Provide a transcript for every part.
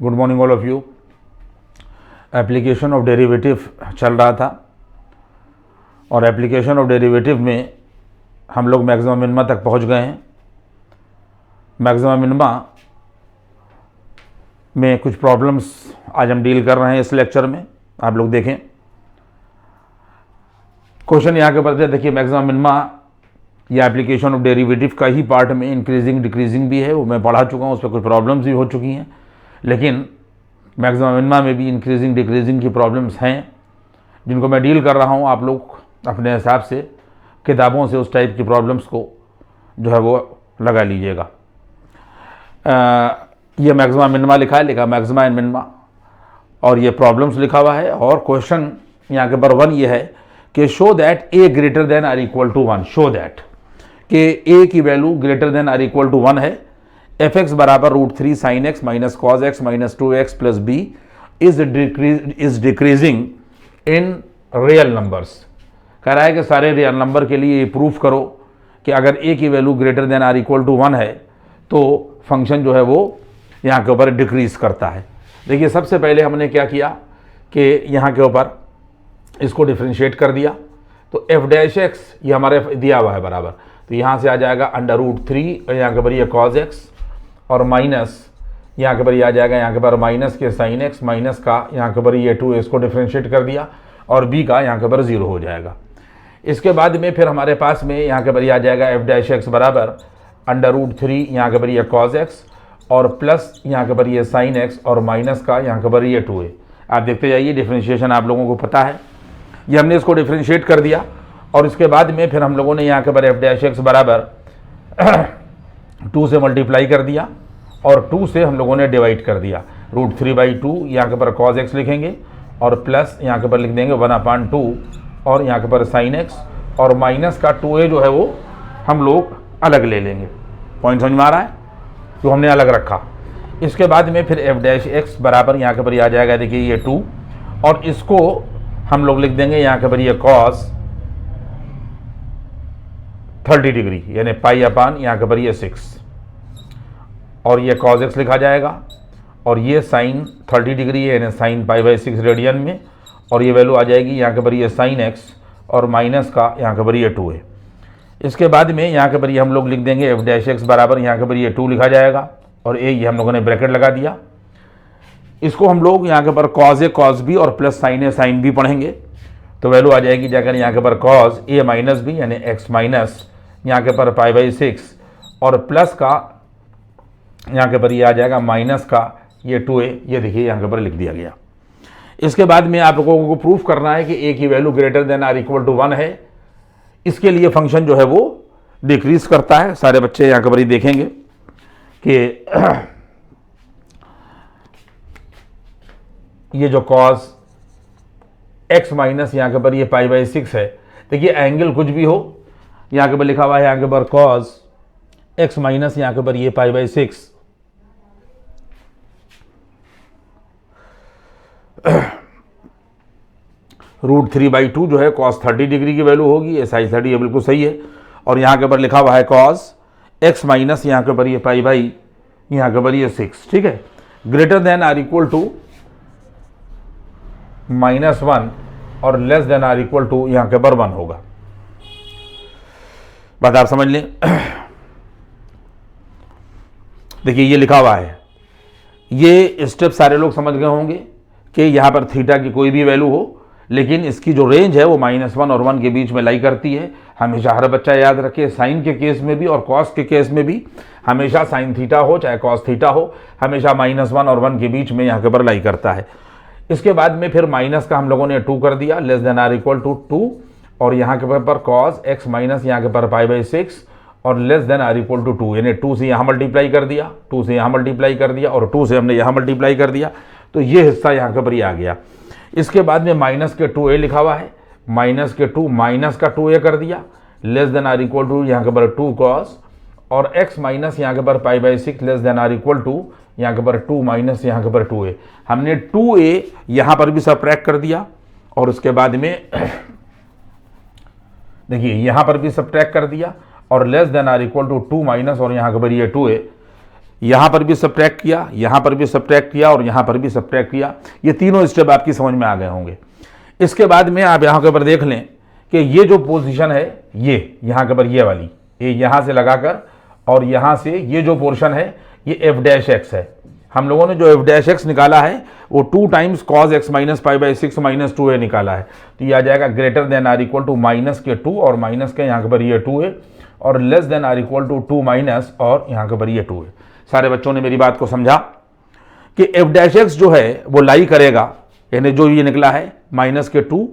Good morning all of you. Application of derivative चल रहा था और एप्लीकेशन ऑफ डेरिवेटिव में हम लोग मैक्सिमम मिनिमा तक पहुंच गए हैं। मैक्सिमम मिनिमा में कुछ प्रॉब्लम्स आज हम डील कर रहे हैं इस लेक्चर में। आप लोग देखें क्वेश्चन यहाँ के ऊपर देखिए। मैक्सिमम मिनिमा या एप्लीकेशन ऑफ डेरिवेटिव का ही पार्ट में इंक्रीजिंग डिक्रीजिंग भी है, वो मैं पढ़ा चुका हूँ, उस पर कुछ प्रॉब्लम्स भी हो चुकी हैं। लेकिन मैक्सिमम मिनिमा में भी इंक्रीजिंग डिक्रीजिंग की प्रॉब्लम्स हैं जिनको मैं डील कर रहा हूँ। आप लोग अपने हिसाब से किताबों से उस टाइप की प्रॉब्लम्स को जो है वो लगा लीजिएगा। ये मैक्सिमम मिनिमा लिखा है, लिखा मैक्सिमा एंड मिनिमा, और ये प्रॉब्लम्स लिखा हुआ है। और क्वेश्चन यहाँ के नंबर 1 ये है कि show that a greater than or equal to 1। Show that कि ए की value greater than or equal to 1 है। एफ एक्स बराबर √3 sin x minus cos x minus 2x plus b is decreasing in real numbers. कह रहा है कि सारे real number के लिए ये प्रूफ करो कि अगर a की value greater than or equal to 1 है तो फंक्शन जो है वो यहाँ के ऊपर डिक्रीज करता है। देखिए सबसे पहले हमने क्या किया कि यहाँ के ऊपर इसको डिफ्रेंशिएट कर दिया। तो एफ डैश एक्स ये हमारे दिया हुआ है बराबर, तो यहाँ से आ जाएगा √3 और यहाँ के ऊपर ये कॉज एक्स और माइनस यहाँ के ऊपर ये आ जाएगा यहाँ के ऊपर माइनस के साइन एक्स माइनस का यहाँ के ऊपर ये 2 इसको डिफ्रेंशिएट कर दिया और b का यहाँ के ऊपर 0 हो जाएगा। इसके बाद में फिर हमारे पास में यहाँ के ऊपर ये आ जाएगा एफ डैश एक्स बराबर √3 यहाँ के ऊपर ये कॉज एक्स और प्लस यहाँ के ऊपर ये साइन एक्स और माइनस का यहाँ के ऊपर ये 2 है। आप देखते जाइए, डिफ्रेंशिएशन आप लोगों को पता है। ये हमने इसको डिफ्रेंशिएट कर दिया और इसके बाद में फिर हम लोगों ने यहाँ के ऊपर एफ डैश एक्स बराबर 2 से मल्टीप्लाई कर दिया और 2 से हम लोगों ने डिवाइड कर दिया। √3/2 यहाँ के ऊपर कॉज एक्स लिखेंगे और प्लस यहाँ के ऊपर लिख देंगे 1/2 और यहाँ के ऊपर साइन एक्स और माइनस का 2a जो है वो हम लोग अलग ले लेंगे। पॉइंट समझ में आ रहा है? तो हमने अलग रखा। इसके बाद में फिर एफ डैश एक्स बराबर यहाँ के ऊपर आ जाएगा, देखिए ये 2 और इसको हम लोग लिख देंगे यहाँ के ऊपर ये कॉस 30 डिग्री यानी पाई/, यहाँ के ऊपर ये 6 और ये कॉज एक्स लिखा जाएगा और ये साइन 30 डिग्री है यानी साइन π/6 रेडियन में और ये वैल्यू आ जाएगी यहाँ के ऊपर ये साइन एक्स और माइनस का यहाँ के ऊपर ये 2 है। इसके बाद में यहाँ के ऊपर ये हम लोग लिख देंगे एफ डैश एक्स बराबर यहाँ के ऊपर ये 2 लिखा जाएगा और ए ये हम लोगों ने ब्रैकेट लगा दिया। इसको हम लोग यहाँ के ऊपर कॉज ए कॉज बी और प्लस साइन ए साइन बी पढ़ेंगे तो वैल्यू आ जाएगी जाकर यहाँ के ऊपर कॉज ए माइनस बी यानी एक्स माइनस यहाँ के ऊपर π/6 और प्लस का यहाँ के ऊपर ये आ जाएगा माइनस का ये 2a, ये देखिए यहाँ के ऊपर लिख दिया गया। इसके बाद में आप लोगों को प्रूफ करना है कि a की value greater than or equal to 1 है। इसके लिए फंक्शन जो है वो डिक्रीज करता है। सारे बच्चे यहाँ के ऊपर देखेंगे कि ये जो कॉस x माइनस यहाँ के ऊपर ये π/6 है। देखिए एंगल कुछ भी हो, यहाँ के ऊपर लिखा हुआ है यहाँ के ऊपर कॉस x माइनस यहाँ के ऊपर ये π/6 √3/2 जो है cos 30 डिग्री की वैल्यू होगी, ये साइन 30 ये बिल्कुल सही है। और यहाँ के ऊपर लिखा हुआ है cos x माइनस यहाँ के ऊपर ये π/, यहाँ के ऊपर ये 6, ठीक है, greater than or equal to -1 और less than or equal to यहाँ के ऊपर 1 होगा। बात आप समझ लें। देखिए ये लिखा हुआ है, ये स्टेप सारे लोग समझ गए होंगे कि यहाँ पर थीटा की कोई भी वैल्यू हो लेकिन इसकी जो रेंज है वो -1 और 1 के बीच में लाई करती है। हमेशा हर बच्चा याद रखे, साइन के केस में भी और कॉस के केस में भी हमेशा साइन थीटा हो चाहे कॉस थीटा हो, हमेशा -1 और 1 के बीच में यहाँ के ऊपर लाई करता है। इसके बाद में फिर माइनस का हम लोगों ने 2 कर दिया, less than or equal to 2 और यहाँ के ऊपर कॉस x माइनस यहाँ के ऊपर π/6 और less than or equal to 2 यानी 2 से यहाँ मल्टीप्लाई कर दिया, 2 से यहाँ मल्टीप्लाई कर दिया और 2 से हमने यहाँ मल्टीप्लाई कर दिया। तो ये हिस्सा यहाँ के ऊपर आ गया। इसके बाद में माइनस के 2a लिखा हुआ है, माइनस के 2 माइनस का 2a कर दिया, less than or equal to यहाँ के ऊपर 2 कॉस और x माइनस यहाँ के ऊपर π/6 less than or equal to यहाँ के ऊपर 2 माइनस यहाँ के ऊपर 2a। हमने 2a यहाँ पर भी सबट्रैक्ट कर दिया और उसके बाद में देखिए यहाँ पर भी सबट्रैक्ट कर दिया और less than or equal to 2 minus और यहाँ के ऊपर ये 2a। यहाँ पर भी सब्ट्रैक्ट किया, यहाँ पर भी सब्ट्रैक्ट किया और यहाँ पर भी सब्ट्रैक्ट किया। ये तीनों स्टेप आपकी समझ में आ गए होंगे। इसके बाद में आप यहाँ के ऊपर देख लें कि ये जो पोजीशन है, ये यहाँ के ऊपर ये वाली, ये यहाँ से लगाकर और यहाँ से ये जो पोर्शन है ये एफ डैश एक्स है। हम लोगों ने जो एफ डैश एक्स निकाला है वो 2 times cos x minus pi by 6 minus 2a निकाला है। तो ये आ जाएगा greater than or equal to minus के 2 और माइनस के यहाँ के ऊपर ये 2a और less than or equal to 2 minus और यहाँ के ऊपर ये 2a। सारे बच्चों ने मेरी बात को समझा कि एफ डैश एक्स जो है वो लाई करेगा, यानी जो ये निकला है माइनस के 2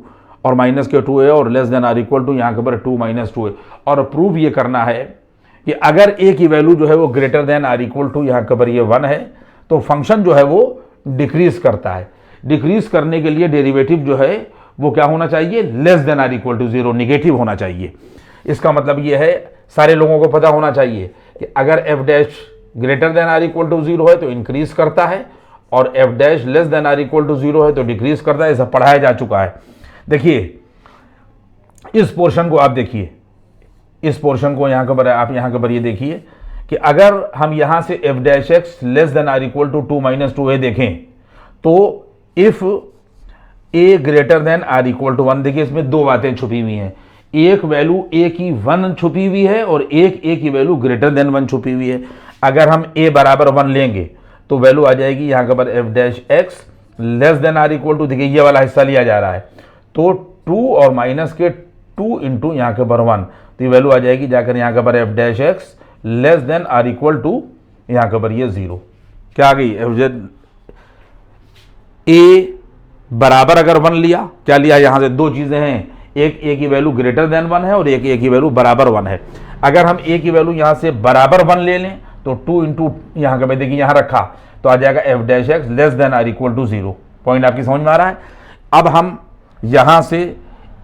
और माइनस के 2a और less than or equal to यहाँ के ऊपर 2 माइनस 2a। और प्रूव ये करना है कि अगर a की वैल्यू जो है वो greater than or equal to यहाँ के ऊपर ये 1 है तो फंक्शन जो है वो डिक्रीज करता है। डिक्रीज करने के लिए डेरिवेटिव जो है वो क्या होना चाहिए, less than or equal to 0, negative होना चाहिए। इसका मतलब ये है, सारे लोगों को पता होना चाहिए कि अगर f dash greater than or equal to 0 है तो इंक्रीज करता है और f dash less than or equal to 0 है तो डिक्रीज करता है। ऐसा पढ़ाया जा चुका है। देखिए इस पोर्शन को आप देखिए, इस पोर्शन को यहाँ के ऊपर आप यहाँ के ऊपर ये देखिए कि अगर हम यहाँ से f dash x less than or equal to 2 minus 2a देखें तो if a greater than or equal to 1, देखिए इसमें दो बातें छुपी हुई हैं। एक वैल्यू a की 1 छुपी हुई है और एक a की वैल्यू ग्रेटर देन 1 छुपी हुई है। अगर हम a बराबर 1 लेंगे तो वैल्यू आ जाएगी यहाँ के ऊपर f dash x less than or equal to, देखिए ये वाला हिस्सा लिया जा रहा है तो 2 और माइनस के 2 इंटू यहाँ के ऊपर 1, तो ये वैल्यू आ जाएगी जाकर यहाँ के ऊपर f dash x less than or equal to यहाँ के ऊपर ये 0। क्या आ गई, ए बराबर अगर 1 लिया, क्या लिया, यहाँ से दो चीजें हैं, एक a की वैल्यू ग्रेटर देन 1 है और एक a की वैल्यू बराबर 1 है। अगर हम a की वैल्यू यहाँ से बराबर 1 ले लें तो 2 इंटू यहाँ का, देखिए यहाँ रखा तो आ जाएगा f dash x less than or equal to 0। Point आपकी समझ में आ रहा है। अब हम यहाँ से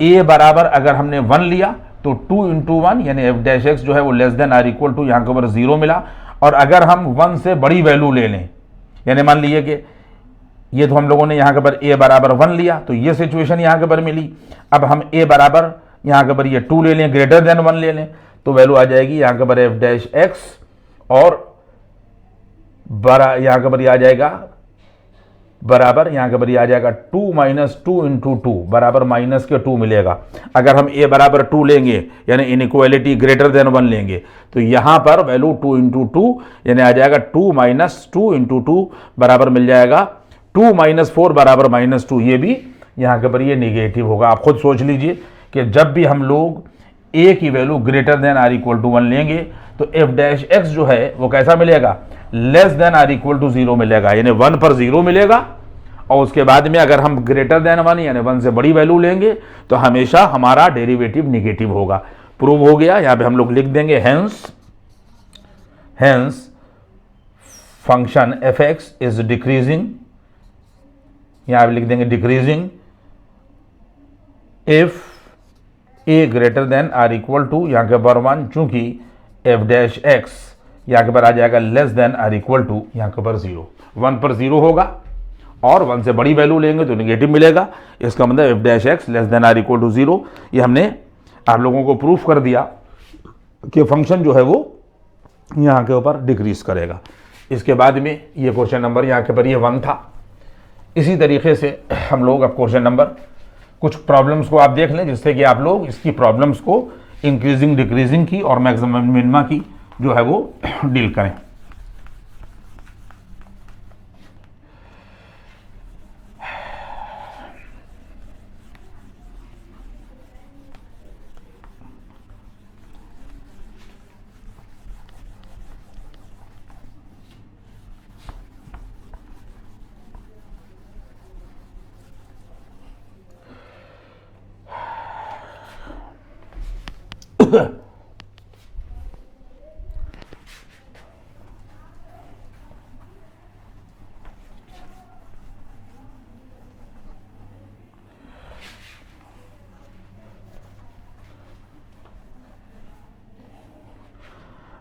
a बराबर अगर हमने 1 लिया तो 2 इंटू 1 यानी एफ डैश एक्स जो है वो less than or equal to यहाँ के ऊपर 0 मिला। और अगर हम 1 से बड़ी वैल्यू ले लें, यानी मान लीजिए कि ये तो हम लोगों ने यहाँ के ऊपर a बराबर 1 लिया तो ये सिचुएशन यहाँ के ऊपर मिली। अब हम a बराबर यहाँ के ऊपर ये 2 ले लें, ग्रेटर देन 1 ले लें तो वैल्यू आ जाएगी यहाँ के ऊपर एफ डैश एक्स और यहाँ के ऊपर आ जाएगा बराबर, यहाँ के ऊपर आ जाएगा 2 माइनस 2 इंटू 2 बराबर माइनस के 2 मिलेगा। अगर हम a बराबर 2 लेंगे यानी इनइक्वालिटी ग्रेटर देन 1 लेंगे तो यहाँ पर वैल्यू 2 इंटू 2 यानी आ जाएगा 2 माइनस 2 इंटू 2 बराबर मिल जाएगा 2 माइनस 4 बराबर माइनस 2। ये भी यहाँ के ऊपर ये निगेटिव होगा। आप खुद सोच लीजिए कि जब भी हम लोग a की value greater than or equal to 1 लेंगे तो एफ डैश एक्स जो है वो कैसा मिलेगा, less than or equal to 0 मिलेगा, यानी 1 पर 0 मिलेगा। और उसके बाद में अगर हम ग्रेटर देन 1 यानी 1 से बड़ी वैल्यू लेंगे तो हमेशा हमारा डेरिवेटिव निगेटिव होगा। प्रूव हो गया। यहाँ पे हम लोग लिख देंगे hence function f x is decreasing, यहाँ पे लिख देंगे decreasing if a greater than or equal to यहाँ के ऊपर 1, चूंकि एफ डैश एक्स यहाँ के ऊपर आ जाएगा less than or equal to यहाँ के ऊपर 0, 1 पर 0 होगा और 1 से बड़ी वैल्यू लेंगे तो निगेटिव मिलेगा। इसका मतलब f dash x less than or equal to 0। ये हमने आप लोगों को प्रूफ कर दिया कि फंक्शन जो है वो यहाँ के ऊपर डिक्रीज करेगा। इसके बाद में ये क्वेश्चन नंबर यहाँ के ऊपर ये 1 था। इसी तरीके से हम लोग अब क्वेश्चन नंबर कुछ प्रॉब्लम्स को आप देख लें जिससे कि आप लोग इसकी प्रॉब्लम्स को इंक्रीजिंग डिक्रीजिंग की और मैक्सिमम मिनिमा की जो है वो डील करें।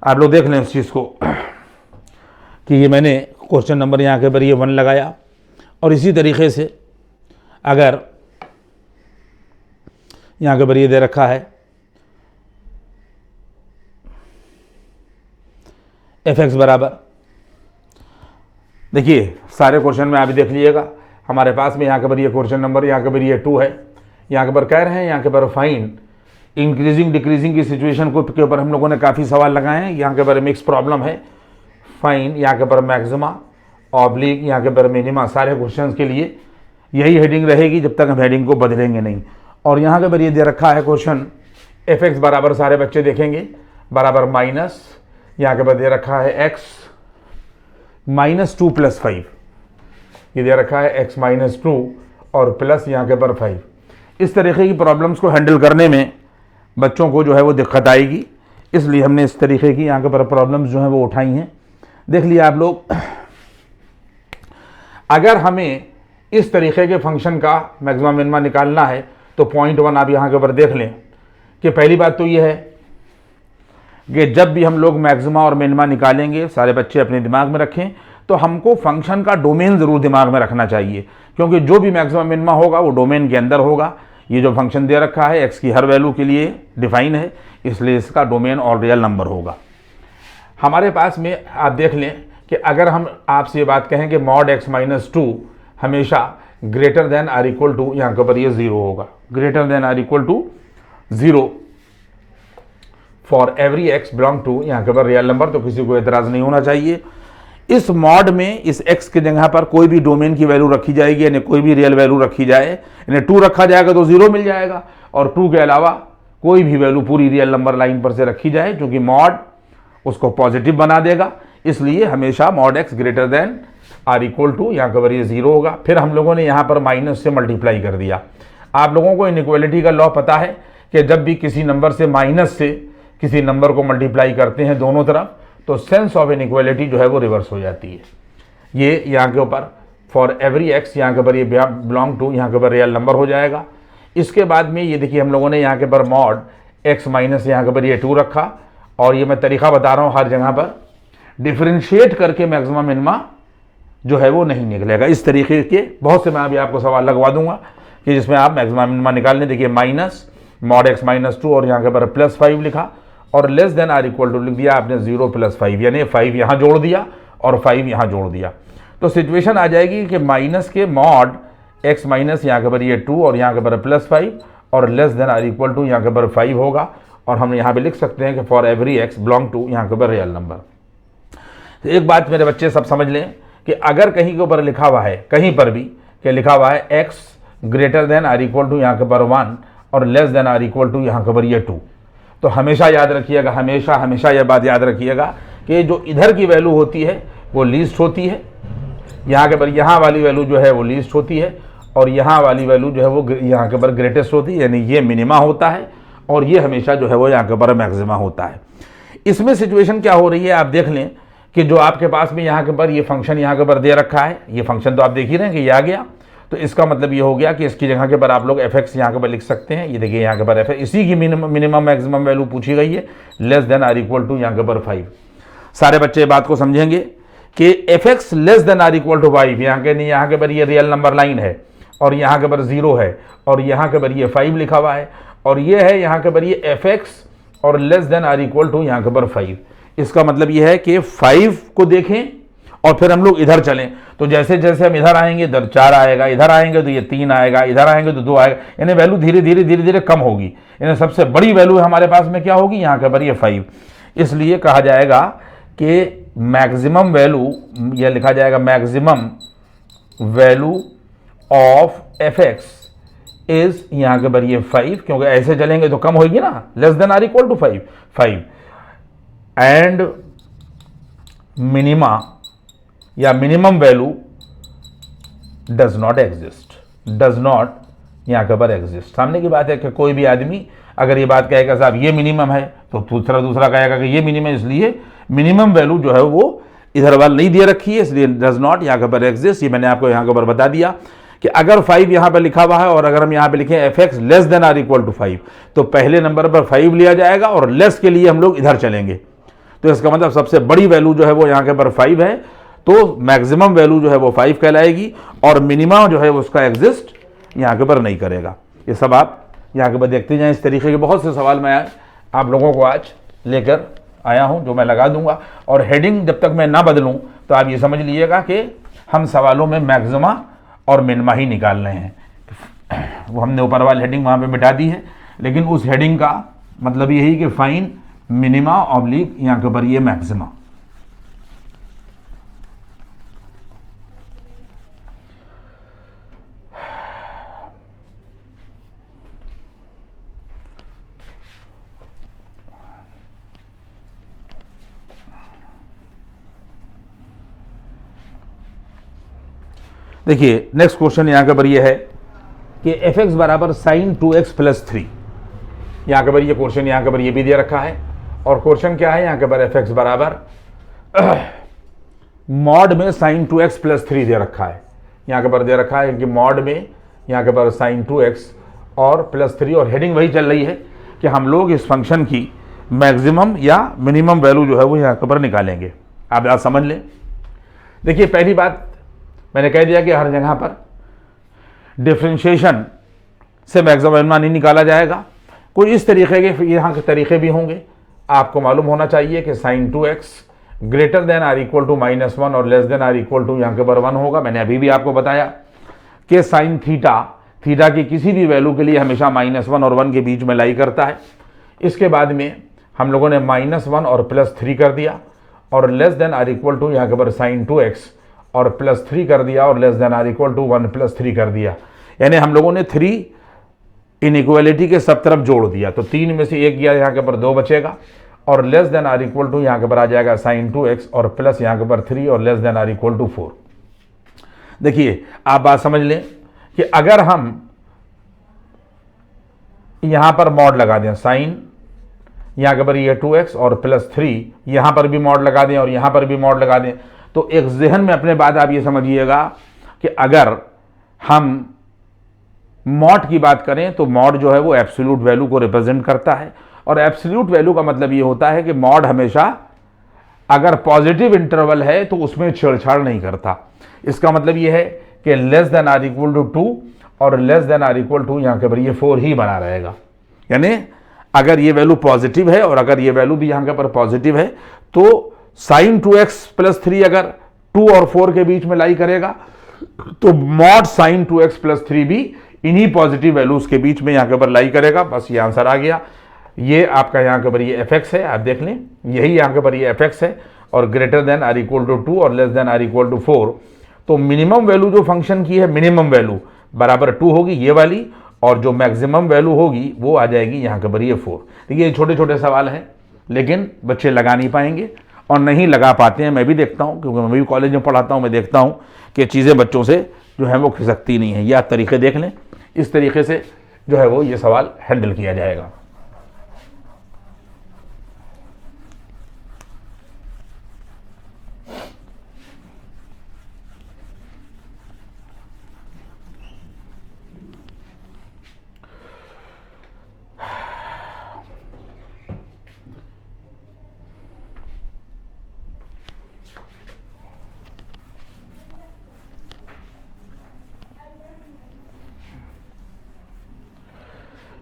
आप लोग देख लें इस चीज़ को कि ये मैंने क्वेश्चन नंबर यहाँ के ऊपर ये 1 लगाया और इसी तरीके से अगर यहाँ के ऊपर ये दे रखा है एफ एक्स बराबर देखिए सारे क्वेश्चन में आप देख लीजिएगा, हमारे पास में यहाँ के ऊपर ये क्वेश्चन नंबर यहाँ के ऊपर ये 2 है, यहाँ के ऊपर कह रहे हैं यहाँ के ऊपर फाइंड इंक्रीजिंग डिक्रीजिंग की सिचुएशन को के ऊपर हम लोगों ने काफ़ी सवाल लगाए हैं। यहाँ के ऊपर मिक्स प्रॉब्लम है, फाइंड यहाँ के ऊपर मैक्सिमा ऑब्लिक यहाँ के ऊपर मिनिमा, सारे क्वेश्चन के लिए यही हेडिंग रहेगी जब तक हम हेडिंग को बदलेंगे नहीं। और यहाँ के ऊपर ये दे रखा है क्वेश्चन fx बराबर, सारे बच्चे देखेंगे, बराबर माइनस यहाँ के ऊपर दे रखा है x -2 + 5, ये दे रखा है x -2 और प्लस यहाँ के ऊपर 5। इस तरीके की प्रॉब्लम्स को हैंडल करने में बच्चों को जो है वो दिक्कत आएगी, इसलिए हमने इस तरीके की यहाँ के ऊपर प्रॉब्लम्स जो है वो उठाई हैं। देख लिया आप लोग, अगर हमें इस तरीके के फंक्शन का मैक्सिमा मिनिमा निकालना है तो पॉइंट 1 आप यहाँ के ऊपर देख लें कि पहली बात तो ये है कि जब भी हम लोग मैक्सिमा और मिनिमा निकालेंगे, सारे बच्चे अपने दिमाग में रखें, तो हमको फंक्शन का डोमेन ज़रूर दिमाग में रखना चाहिए, क्योंकि जो भी मैक्सिमा मिनिमा होगा वो डोमेन के अंदर होगा। ये जो फंक्शन दे रखा है x की हर वैल्यू के लिए डिफाइन है, इसलिए इसका डोमेन और रियल नंबर होगा। हमारे पास में आप देख लें कि अगर हम आपसे ये बात कहें कि मॉड x -2 हमेशा greater than or equal to, यहाँ के ऊपर ये 0 होगा, greater than or equal to 0 for every x belong to, यहाँ के ऊपर रियल नंबर, तो किसी को एतराज़ नहीं होना चाहिए। इस मॉड में इस x की जगह पर कोई भी डोमेन की वैल्यू रखी जाएगी, यानी कोई भी रियल वैल्यू रखी जाए, यानी 2 रखा जाएगा तो 0 मिल जाएगा, और 2 के अलावा कोई भी वैल्यू पूरी रियल नंबर लाइन पर से रखी जाए, क्योंकि मॉड उसको पॉजिटिव बना देगा, इसलिए हमेशा mod x greater than or equal to, यहाँ के ऊपर ये 0 होगा। फिर हम लोगों ने यहाँ पर माइनस से मल्टीप्लाई कर दिया। आप लोगों को इनइक्वालिटी का लॉ पता है कि जब भी किसी नंबर से माइनस से किसी नंबर को मल्टीप्लाई करते हैं दोनों तरफ, तो सेंस ऑफ इनइक्वालिटी जो है वो रिवर्स हो जाती है। ये यहाँ के ऊपर फॉर एवरी x, यहाँ के ऊपर ये बिलोंग टू, यहाँ के ऊपर रियल नंबर हो जाएगा। इसके बाद में ये देखिए हम लोगों ने यहाँ के ऊपर मॉड x माइनस यहाँ के ऊपर ये 2 रखा, और ये मैं तरीका बता रहा हूँ, हर जगह पर डिफ्रेंशिएट करके मैक्सिमा मिनिमा जो है वो नहीं निकलेगा। इस तरीके के बहुत से मैं अभी आपको सवाल लगवा दूंगा कि जिसमें आप मैक्सिमा मिनिमा निकालने, देखिए माइनस मॉड x -2 और यहाँ के ऊपर +5 लिखा, और less than or equal to लिख दिया आपने 0 + 5, यानी 5 यहाँ जोड़ दिया और 5 यहाँ जोड़ दिया। तो सिचुएशन आ जाएगी कि माइनस के मॉड x माइनस यहाँ के ऊपर ये 2 और यहाँ के ऊपर +5 और less than or equal to यहाँ के ऊपर 5 होगा, और हम यहाँ पे लिख सकते हैं कि for every x belong to, यहाँ के ऊपर रियल नंबर। तो एक बात मेरे बच्चे सब समझ लें कि अगर कहीं के ऊपर लिखा हुआ है, कहीं पर भी कि लिखा हुआ है x greater than or equal to यहाँ के ऊपर 1 और less than or equal to यहाँ के ऊपर ये 2, तो हमेशा याद रखिएगा, हमेशा यह बात याद रखिएगा कि जो इधर की वैल्यू होती है वो लीस्ट होती है, यहाँ के ऊपर यहाँ वाली वैल्यू जो है वो लीस्ट होती है, और यहाँ वाली वैल्यू जो है वो यहाँ के ऊपर ग्रेटेस्ट होती है, यानी ये मिनिमा होता है और ये हमेशा जो है वो यहाँ के ऊपर मैक्सिमा होता है। इसमें सिचुएशन क्या हो रही है आप देख लें कि जो आपके पास में यहाँ के ऊपर ये फंक्शन यहाँ के ऊपर दे रखा है, ये फंक्शन तो आप देख ही रहे हैं कि ये आ गया, तो इसका मतलब ये हो गया कि इसकी जगह के ऊपर आप लोग fx यहाँ के ऊपर लिख सकते हैं। ये देखिए यहाँ के ऊपर f इसी की मिनिमम मैक्सिमम वैल्यू पूछी गई है, less than or equal to यहाँ के ऊपर 5। सारे बच्चे ये बात को समझेंगे कि fx less than or equal to 5, यहाँ के नहीं, यहाँ के ऊपर ये रियल नंबर लाइन है और यहाँ के ऊपर 0 है और यहाँ के ऊपर ये 5 लिखा हुआ है, और ये है यहाँ के ऊपर ये fx और less than or equal to यहाँ के ऊपर 5। इसका मतलब ये है कि 5 को देखें और फिर हम लोग इधर चलें, तो जैसे जैसे हम इधर आएंगे इधर 4 आएगा, इधर आएंगे तो ये 3 आएगा, इधर आएंगे तो 2 आएगा, यानी वैल्यू धीरे धीरे कम होगी। यानी सबसे बड़ी वैल्यू हमारे पास में क्या होगी, यहाँ के ऊपर ये 5। इसलिए कहा जाएगा कि मैक्सिमम वैल्यू, यह लिखा जाएगा maximum value of fx is यहाँ के ऊपर ये 5, क्योंकि ऐसे चलेंगे तो कम होगी ना, less than or equal to 5 and minima या minimum value does not exist, does not यहाँ के ऊपर एग्जिस्ट। सामने की बात है कि कोई भी आदमी अगर ये बात कहेगा साहब ये मिनिमम है, तो दूसरा कहेगा कि ये मिनिमम, इसलिए मिनिमम वैल्यू जो है वो इधर वाल नहीं दे रखी है, इसलिए डज नॉट यहाँ के ऊपर एग्जिस्ट। ये मैंने आपको यहाँ के ऊपर बता दिया कि अगर 5 यहाँ पर लिखा हुआ है और अगर हम यहाँ पे लिखें fx less than or equal to 5, तो पहले नंबर पर 5 लिया जाएगा और लेस के लिए हम लोग इधर चलेंगे। तो इसका मतलब सबसे बड़ी वैल्यू जो है वो यहाँ के ऊपर 5 है, तो मैक्सिमम वैल्यू जो है वो 5 कहलाएगी, और मिनिमम जो है वो उसका एग्जिस्ट यहाँ के ऊपर नहीं करेगा। ये सब आप यहाँ के ऊपर देखते जाएं। इस तरीके के बहुत से सवाल मैं आप लोगों को आज लेकर आया हूँ, जो मैं लगा दूंगा, और हेडिंग जब तक मैं ना बदलूँ तो आप ये समझ लीजिएगा कि हम सवालों में मैक्सिमा और मिनिमा ही निकाल रहे हैं। वो हमने ऊपर वाली हेडिंग वहाँ पे मिटा दी है, लेकिन उस हेडिंग का मतलब यही कि फाइन मिनिमा ऑब्लिक यहाँ के ऊपर ये मैक्सिमा। देखिए नेक्स्ट क्वेश्चन यहाँ के ऊपर ये है कि एफ एक्स बराबर साइन 2x प्लस 3। यहाँ के ऊपर ये क्वेश्चन यहाँ के ऊपर ये भी दे रखा है, और क्वेश्चन क्या है यहाँ के ऊपर एफ एक्स बराबर मॉड में साइन 2x प्लस 3 दे रखा है। यहाँ के ऊपर दे रखा है कि मॉड में यहाँ के ऊपर साइन 2x और प्लस 3, और हेडिंग वही चल रही है कि हम लोग इस फंक्शन की मैक्सिमम या मिनिमम वैल्यू जो है वो यहाँ के ऊपर निकालेंगे। आप बात समझ लें। देखिए पहली बात मैंने कह दिया कि हर जगह पर डिफ्रेंशिएशन से मैक्सिमम मिनिमा नहीं निकाला जाएगा, कोई इस तरीके के यहाँ के तरीके भी होंगे। आपको मालूम होना चाहिए कि sine 2x greater than or equal to -1 और less than or equal to यहाँ के ऊपर 1 होगा। मैंने अभी भी आपको बताया कि साइन थीटा की किसी भी वैल्यू के लिए हमेशा -1 और 1 के बीच में लाई करता है। इसके बाद में हम लोगों ने -1 और +3 कर दिया, और less than or equal to यहाँ के ऊपर साइन 2x और +3 कर दिया, और less than or equal to 1 + 3 कर दिया। यानी हम लोगों ने 3 इनइक्वालिटी के सब तरफ जोड़ दिया, तो 3 में से 1 गया, यहाँ के ऊपर 2 बचेगा, और less than or equal to यहाँ के ऊपर आ जाएगा साइन 2x और प्लस यहाँ के ऊपर 3 और less than or equal to 4। देखिए आप बात समझ लें कि अगर हम यहाँ पर मॉड लगा दें साइन यहाँ के ऊपर ये 2x और +3, यहाँ पर भी मॉड लगा दें और यहाँ पर भी मॉड लगा दें, तो एक जहन में अपने बात आप ये समझिएगा कि अगर हम मॉड की बात करें तो मॉड जो है वो एब्सोल्यूट वैल्यू को रिप्रेजेंट करता है, और एब्सोल्यूट वैल्यू का मतलब ये होता है कि मॉड हमेशा अगर पॉजिटिव इंटरवल है तो उसमें छेड़छाड़ नहीं करता। इसका मतलब ये है कि less than or equal to 2 और less than or equal to यहाँ के ऊपर ये 4 ही बना रहेगा। यानी अगर ये वैल्यू पॉजिटिव है और अगर ये वैल्यू भी यहाँ के ऊपर पॉजिटिव है तो साइन 2x + 3 अगर 2 और 4 के बीच में लाई करेगा तो मॉड साइन 2x + 3 भी इन्हीं पॉजिटिव वैल्यूज के बीच में यहाँ के ऊपर लाई करेगा। बस ये आंसर आ गया। ये आपका यहाँ के ऊपर ये एफ एक्स है, आप देख लें, यही यहाँ के ऊपर ये एफ एक्स है, और greater than or equal to 2 और less than or equal to 4। तो मिनिमम वैल्यू जो फंक्शन की है मिनिमम वैल्यू बराबर 2 होगी ये वाली, और जो मैक्सिमम वैल्यू होगी वो आ जाएगी यहाँ के ऊपर ये 4। देखिए ये छोटे छोटे सवाल हैं, लेकिन बच्चे लगा नहीं पाएंगे और नहीं लगा पाते हैं। मैं भी देखता हूँ, क्योंकि मैं भी कॉलेज में पढ़ाता हूँ, मैं देखता हूँ कि चीज़ें बच्चों से जो है वो खिसकती नहीं है। ये आप तरीके देख लें, इस तरीके से जो है वो ये सवाल हैंडल किया जाएगा।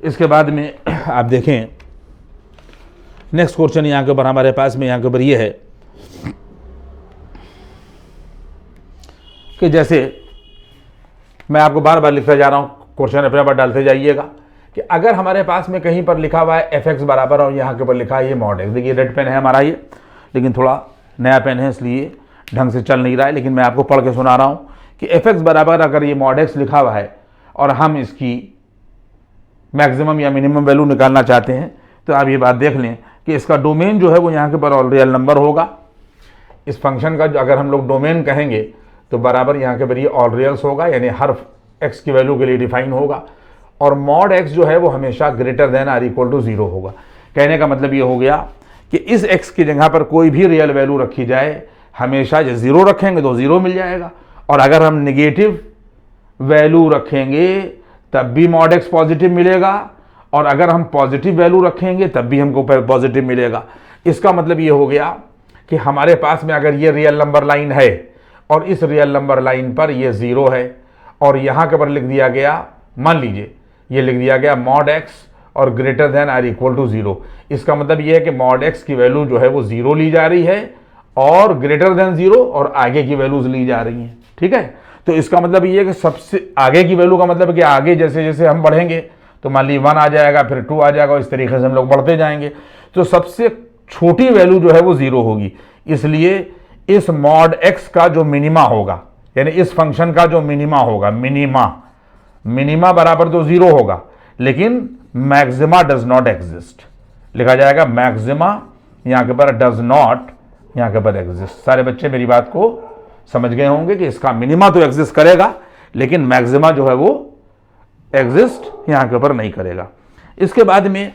इसके बाद में आप देखें नेक्स्ट क्वेश्चन यहाँ के ऊपर हमारे पास में यहाँ के ऊपर ये है कि जैसे मैं आपको बार बार लिखता जा रहा हूँ, क्वेश्चन अपने पर डालते जाइएगा कि अगर हमारे पास में कहीं पर लिखा हुआ है एफ एक्स बराबर और यहाँ के ऊपर लिखा है ये मॉड एक्स। देखिए रेड पेन है हमारा ये, लेकिन थोड़ा नया पेन है इसलिए ढंग से चल नहीं रहा है, लेकिन मैं आपको पढ़ के सुना रहा हूँ कि एफ एक्स बराबर अगर ये मॉड एक्स लिखा हुआ है और हम इसकी मैक्सिमम या मिनिमम वैल्यू निकालना चाहते हैं, तो आप ये बात देख लें कि इसका डोमेन जो है वो यहाँ के ऊपर ऑल रियल नंबर होगा। इस फंक्शन का जो अगर हम लोग डोमेन कहेंगे तो बराबर यहाँ के ऊपर ये ऑल रियल्स होगा, यानी हर x की वैल्यू के लिए डिफाइन होगा, और मॉड x जो है वो हमेशा greater than or equal to 0 होगा। कहने का मतलब ये हो गया कि इस x की जगह पर कोई भी रियल वैल्यू रखी जाए, हमेशा जब 0 रखेंगे तो 0 मिल जाएगा, और अगर हम निगेटिव वैल्यू रखेंगे तब भी मॉड एक्स पॉजिटिव मिलेगा, और अगर हम पॉजिटिव वैल्यू रखेंगे तब भी हमको पॉजिटिव मिलेगा। इसका मतलब ये हो गया कि हमारे पास में अगर ये रियल नंबर लाइन है और इस रियल नंबर लाइन पर ये 0 है, और यहाँ के पर लिख दिया गया, मान लीजिए ये लिख दिया गया मॉड एक्स और greater than or equal to 0। इसका मतलब ये है कि मॉड एक्स की वैल्यू जो है वो 0 ली जा रही है और ग्रेटर देन 0 और आगे की वैल्यूज ली जा रही हैं। ठीक है। तो इसका मतलब ये है कि सबसे आगे की वैल्यू का मतलब है कि आगे जैसे जैसे हम बढ़ेंगे तो मान ली 1 आ जाएगा, फिर 2 आ जाएगा, इस तरीके से हम लोग बढ़ते जाएंगे। तो सबसे छोटी वैल्यू जो है वो 0 होगी। इसलिए इस मॉड x का जो मिनिमा होगा, यानी इस फंक्शन का जो मिनिमा होगा, मिनिमा बराबर तो 0 होगा, लेकिन मैक्सिमा डज नॉट एग्जिस्ट। लिखा जाएगा मैक्सिमा यहां के पर डज नॉट यहां के पर एग्जिस्ट। सारे बच्चे मेरी बात को समझ गए होंगे कि इसका मिनिमा तो एग्जिस्ट करेगा, लेकिन मैक्सिमा जो है वो एग्जिस्ट यहां के ऊपर नहीं करेगा। इसके बाद में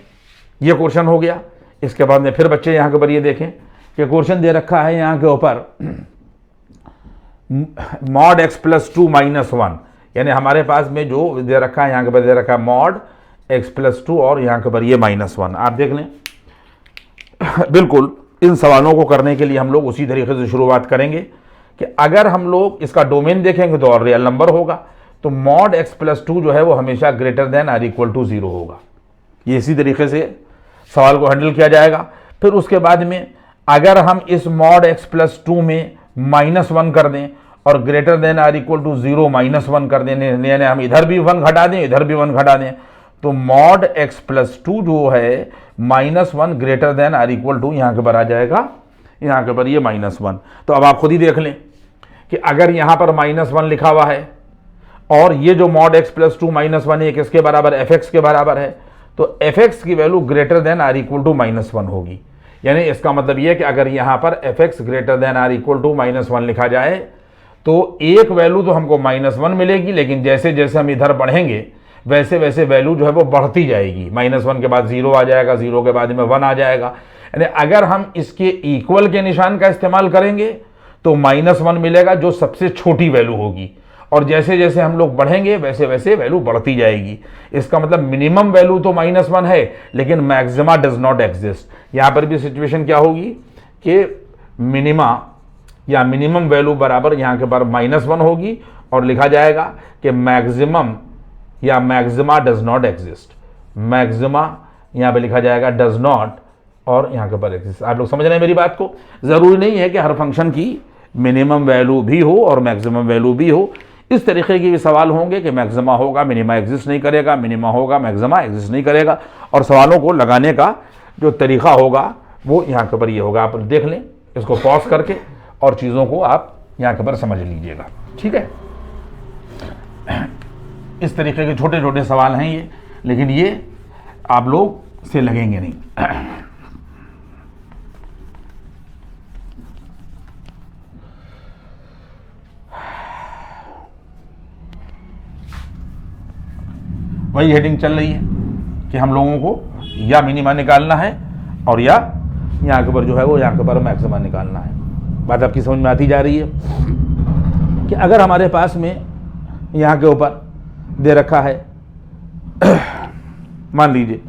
ये क्वेश्चन हो गया। इसके बाद में फिर बच्चे यहां के ऊपर ये देखें कि क्वेश्चन दे रखा है यहां के ऊपर मॉड x प्लस 2 माइनस 1, यानी हमारे पास में जो दे रखा है यहां के ऊपर दे रखा है मॉड x प्लस 2 और यहां के ऊपर ये -1। आप देख लें, बिल्कुल इन सवालों को करने के लिए हम लोग उसी तरीके से शुरुआत करेंगे कि अगर हम लोग इसका डोमेन देखेंगे तो और रियल नंबर होगा, तो मॉड x प्लस 2 जो है वो हमेशा greater than or equal to 0 होगा। ये इसी तरीके से सवाल को हैंडल किया जाएगा। फिर उसके बाद में अगर हम इस मॉड x प्लस 2 में -1 कर दें और greater than or equal to 0 -1 कर दें, यानी हम इधर भी 1 घटा दें इधर भी 1 घटा दें, तो मॉड x प्लस 2 जो है -1 greater than or equal to यहां के ऊपर आ जाएगा, यहां के ऊपर ये -1। तो अब आप खुद ही देख लें कि अगर यहां पर -1 लिखा हुआ है और ये जो मॉड x प्लस 2 -1 है किसके बराबर, fx के बराबर है, तो fx की value greater than or equal to -1 होगी। यानी इसका मतलब ये है कि अगर यहां पर fx greater than or equal to -1 लिखा जाए तो एक वैल्यू तो हमको -1 मिलेगी, लेकिन जैसे जैसे हम इधर बढ़ेंगे वैसे वैसे वैल्यू जो है वो बढ़ती जाएगी। -1 के बाद 0 आ जाएगा, 0 के बाद में 1 आ जाएगा। यानी अगर हम इसके इक्वल के निशान का इस्तेमाल करेंगे तो -1 मिलेगा जो सबसे छोटी वैल्यू होगी, और जैसे जैसे हम लोग बढ़ेंगे वैसे वैसे वैल्यू बढ़ती जाएगी। इसका मतलब मिनिमम वैल्यू तो -1 है, लेकिन मैक्सिमा डज नॉट एग्जिस्ट। यहां पर भी सिचुएशन क्या होगी कि मिनिमा या मिनिमम वैल्यू बराबर यहां के पर -1 होगी और लिखा जाएगा कि मैक्सिमम या maxima does not exist. Maxima यहां पे लिखा जाएगा डज नॉट और यहां के पर एग्जिस्ट। आप लोग समझ रहे हैं मेरी बात को। जरूरी नहीं है कि हर फंक्शन की मिनिमम वैल्यू भी हो और मैक्सिमम वैल्यू भी हो। इस तरीके के भी सवाल होंगे कि मैक्सिमा होगा मिनिमा एग्जिस्ट नहीं करेगा, मिनिमा होगा मैक्सिमा एग्जिस्ट नहीं करेगा, और सवालों को लगाने का जो तरीका होगा वो यहाँ के ऊपर ये होगा। आप देख लें इसको पॉज करके और चीज़ों को आप यहाँ के ऊपर समझ लीजिएगा, ठीक है। इस तरीके के छोटे छोटे सवाल हैं ये, लेकिन ये आप लोग से लगेंगे नहीं। वही हेडिंग चल रही है कि हम लोगों को या मिनिमा निकालना है और या यहाँ के ऊपर जो है वो यहाँ के ऊपर मैक्सिमा निकालना है। बात आपकी समझ में आती जा रही है कि अगर हमारे पास में यहाँ के ऊपर दे रखा है मान लीजिए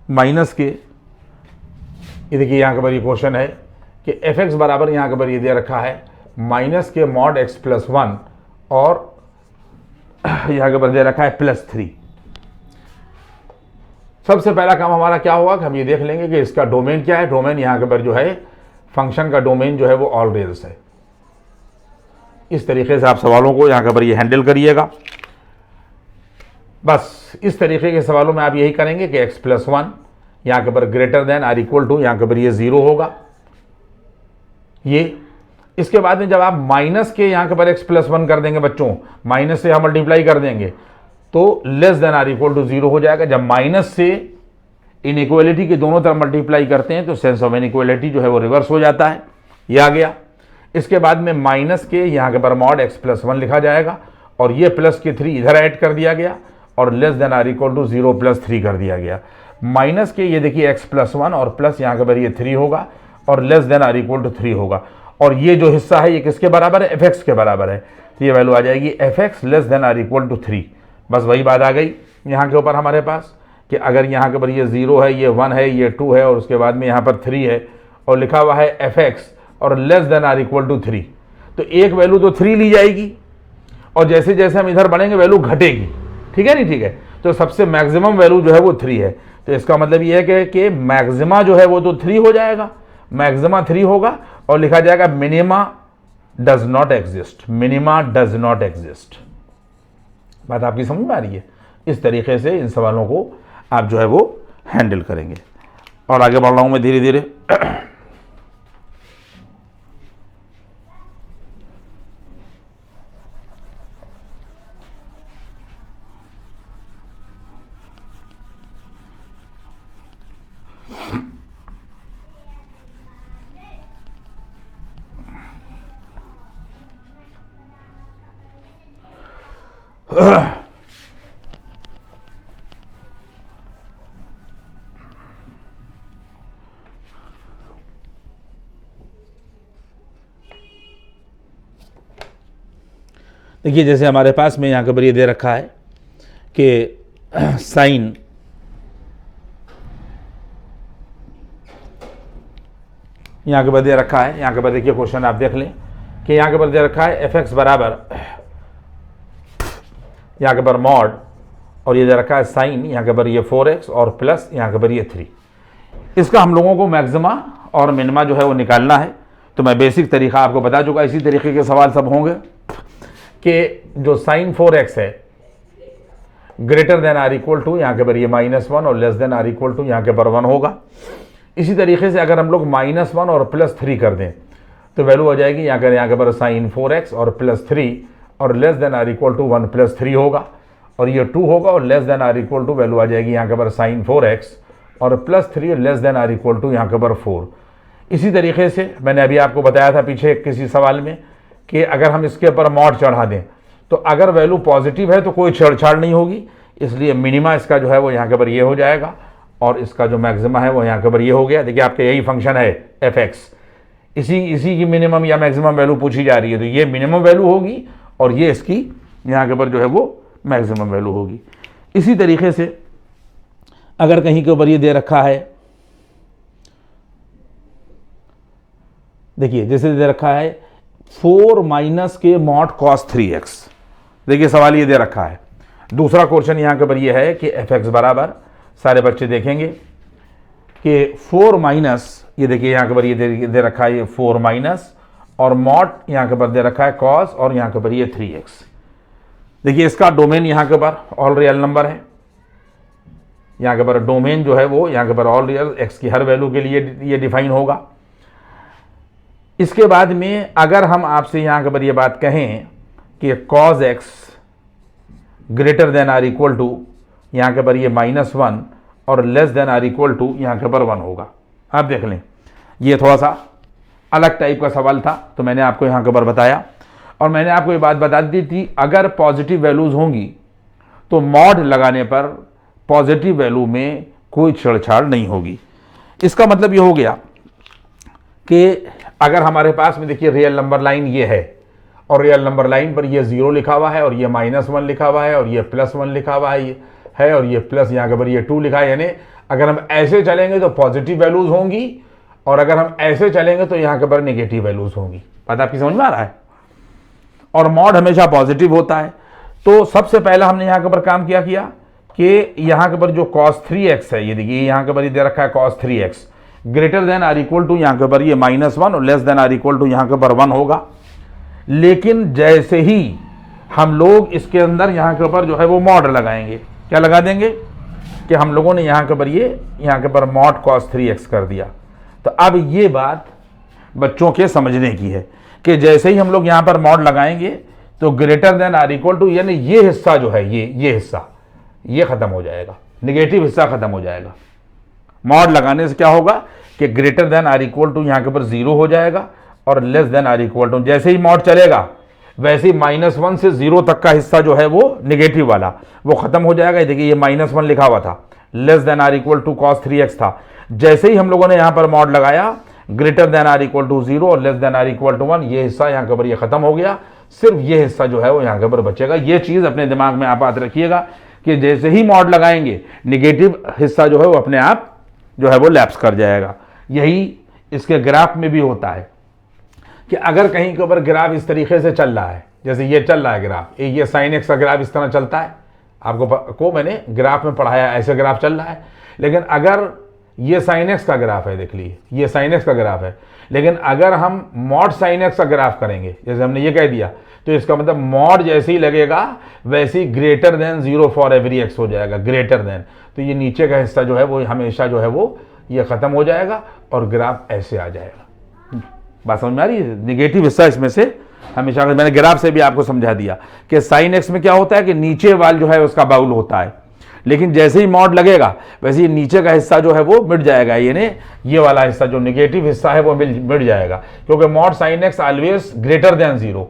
माइनस के, ये देखिए यहाँ के ऊपर ये क्वेश्चन है कि fx बराबर यहाँ के ऊपर ये दे रखा है माइनस के मॉड x प्लस 1 और यहां के ऊपर दे रखा है +3। सबसे पहला काम हमारा क्या होगा कि हम ये देख लेंगे कि इसका डोमेन क्या है। डोमेन यहां के ऊपर जो है फंक्शन का डोमेन जो है वो ऑल रियल्स है। इस तरीके से आप सवालों को यहां के ऊपर ये हैंडल करिएगा। बस इस तरीके के सवालों में आप यही करेंगे कि x प्लस 1 यहां के ऊपर greater than or equal to यहां के ऊपर ये 0 होगा। ये इसके बाद में जब आप माइनस के यहाँ के पर x प्लस 1 कर देंगे बच्चों, माइनस से हम मल्टीप्लाई कर देंगे तो less than or equal to 0 हो जाएगा। जब माइनस से इनइक्वालिटी के दोनों तरफ मल्टीप्लाई करते हैं तो सेंस ऑफ इनइक्वालिटी जो है वो रिवर्स हो जाता है। ये आ गया। इसके बाद में माइनस के यहाँ के पर मॉड x प्लस 1 लिखा जाएगा और ये प्लस के 3 इधर ऐड कर दिया गया और less than or equal to 0 + 3 कर दिया गया। माइनस के ये देखिए x प्लस 1 और प्लस यहाँ के पर ये 3 होगा और less than or equal to 3 होगा, और ये जो हिस्सा है ये किसके बराबर है, fx के बराबर है। तो ये वैल्यू आ जाएगी fx less than or equal to 3। बस वही बात आ गई यहाँ के ऊपर हमारे पास कि अगर यहाँ के ऊपर ये 0 है, ये 1 है, ये 2 है और उसके बाद में यहाँ पर 3 है और लिखा हुआ है fx और less than or equal to 3, तो एक वैल्यू तो 3 ली जाएगी और जैसे जैसे हम इधर बढ़ेंगे वैल्यू घटेगी। ठीक है नहीं, ठीक है। तो सबसे मैक्सिमम वैल्यू जो है वो 3 है। तो इसका मतलब ये है कि मैक्सिमा जो है वो तो 3 हो जाएगा, मैक्सिमा 3 होगा और लिखा जाएगा minima does not exist, minima does not exist. बात आपकी समझ में आ रही है? इस तरीके से इन सवालों को आप जो है वो हैंडल करेंगे। और आगे बढ़ रहा हूं मैं धीरे धीरे। देखिए जैसे हमारे पास में यहाँ पर ये दे रखा है कि साइन यहाँ के बाद दे रखा है, यहाँ के बाद देखिए क्वेश्चन आप देख लें कि यहाँ के बाद दे रखा है fx बराबर यहाँ के पर मॉड और ये दे रखा है साइन यहाँ के पर ये 4x और प्लस यहाँ के पर ये 3। इसका हम लोगों को मैक्सिमा और मिनिमा जो है वो निकालना है। तो मैं बेसिक तरीका आपको बता चुका, इसी तरीके के सवाल सब होंगे कि जो साइन 4x है greater than or equal to यहाँ के पर ये -1 और less than or equal to यहाँ के पर 1 होगा। इसी तरीके से अगर हम लोग -1 और +3 कर दें तो वैल्यू हो जाएगी यहाँ के पर साइन 4x और +3 और less than or equal to 1 + 3 होगा और ये 2 होगा और less than or equal to value आ जाएगी यहाँ के पर साइन 4x और +3 less than or equal to यहाँ के पर 4। इसी तरीके से मैंने अभी आपको बताया था पीछे किसी सवाल में कि अगर हम इसके ऊपर मॉड चढ़ा दें तो अगर वैल्यू पॉजिटिव है तो कोई छेड़छाड़ नहीं होगी, इसलिए मिनिमा इसका जो है वो यहाँ के पर ये हो जाएगा और इसका जो मैक्सिमा है वो यहाँ के पर ये हो गया। देखिए आपके यही फंक्शन है fx, इसी की मिनिमम या मैक्सिमम वैल्यू पूछी जा रही है, तो ये मिनिमम वैल्यू होगी और ये इसकी यहाँ के पर जो है वो मैक्सिमम वैल्यू होगी। इसी तरीके से अगर कहीं के ऊपर ये दे रखा है, देखिए जैसे दे रखा है 4 माइनस के मॉड cos 3x, देखिए सवाल ये दे रखा है। दूसरा क्वेश्चन यहाँ के ऊपर ये है कि fx बराबर, सारे बच्चे देखेंगे कि 4 माइनस, ये देखिए यहाँ के ऊपर ये दे रखा है ये 4 माइनस और मॉड यहाँ के ऊपर दे रखा है cos और यहाँ के ऊपर ये 3x। देखिए इसका डोमेन यहाँ के ऊपर ऑल रियल नंबर है, यहाँ के ऊपर डोमेन जो है वो यहाँ के ऊपर ऑल रियल x की हर वैल्यू के लिए ये डिफाइन होगा। इसके बाद में अगर हम आपसे यहाँ के पर ये बात कहें कि cos x greater than or equal to यहाँ के पर ये -1 और less than or equal to यहाँ के पर 1 होगा। आप देख लें ये थोड़ा सा अलग टाइप का सवाल था, तो मैंने आपको यहाँ के पर बताया और मैंने आपको ये बात बता दी थी अगर पॉजिटिव वैल्यूज़ होंगी तो मॉड लगाने पर पॉजिटिव वैल्यू में कोई छेड़छाड़ नहीं होगी। इसका मतलब ये हो गया कि अगर हमारे पास में देखिए रियल नंबर लाइन ये है और रियल नंबर लाइन पर ये 0 लिखा हुआ है और ये -1 लिखा हुआ है और ये +1 लिखा हुआ है और ये प्लस यहाँ के पर ये 2 लिखा है, यानी अगर हम ऐसे चलेंगे तो पॉजिटिव वैल्यूज होंगी और अगर हम ऐसे चलेंगे तो यहाँ के पर नेगेटिव वैल्यूज होंगी। बात आपकी समझ में आ रहा है? और मॉड हमेशा पॉजिटिव होता है। तो सबसे पहला हमने यहाँ के पर काम किया कि यहाँ के पर जो cos 3x है, ये देखिए यहाँ के पर ये दे रखा है cos 3x greater than or equal to यहाँ के पर ये -1 और less than or equal to यहाँ के पर 1 होगा। लेकिन जैसे ही हम लोग इसके अंदर यहाँ के ऊपर जो है वो मॉड लगाएंगे, क्या लगा देंगे कि हम लोगों ने यहाँ के पर ये यहाँ के पर मॉड cos 3x कर दिया। तो अब ये बात बच्चों के समझने की है कि जैसे ही हम लोग यहाँ पर मॉड लगाएंगे तो greater than or equal to, यानी ये हिस्सा जो है ये हिस्सा ये खत्म हो जाएगा, नेगेटिव हिस्सा खत्म हो जाएगा। मॉड लगाने से क्या होगा कि greater than or equal to यहाँ के ऊपर 0 हो जाएगा और less than or equal to, जैसे ही मॉड चलेगा वैसे ही -1 से 0 तक का हिस्सा जो है वो नेगेटिव वाला वो खत्म हो जाएगा। देखिए ये -1 लिखा हुआ था, less than or equal to cos 3x था। जैसे ही हम लोगों ने यहाँ पर मॉड लगाया greater than or equal to 0 और less than or equal to 1, ये हिस्सा यहाँ के ऊपर ये खत्म हो गया, सिर्फ ये हिस्सा जो है वो यहाँ के ऊपर बचेगा। ये चीज़ अपने दिमाग में आप याद रखिएगा कि जैसे ही मॉड लगाएंगे नेगेटिव हिस्सा जो है वो अपने आप जो है वो लैप्स कर जाएगा। यही इसके ग्राफ में भी होता है कि अगर कहीं के ऊपर ग्राफ इस तरीके से चल रहा है, जैसे ये चल रहा है ग्राफ, ये sin x का ग्राफ इस तरह चलता है, आपको मैंने ग्राफ में पढ़ाया ऐसे ग्राफ चल रहा है। लेकिन अगर ये साइन एक्स का ग्राफ है, देख लीजिए ये साइन एक्स का ग्राफ है। लेकिन अगर हम मॉड साइन एक्स का ग्राफ करेंगे, जैसे हमने ये कह दिया, तो इसका मतलब मॉड जैसे ही लगेगा वैसे ही greater than 0 for every x हो जाएगा, ग्रेटर देन। तो ये नीचे का हिस्सा जो है वो हमेशा जो है वो ये खत्म हो जाएगा और ग्राफ ऐसे आ जाएगा। बात समझ में आ रही है? निगेटिव हिस्सा इसमें से हमेशा, मैंने ग्राफ से भी आपको समझा दिया कि साइन एक्स में क्या होता है कि नीचे वाल जो है उसका बाउल होता है, लेकिन जैसे ही मॉड लगेगा वैसे ही नीचे का हिस्सा जो है वो मिट जाएगा, यानी ये वाला हिस्सा जो निगेटिव हिस्सा है वो मिट जाएगा, क्योंकि mod sine x always greater than 0।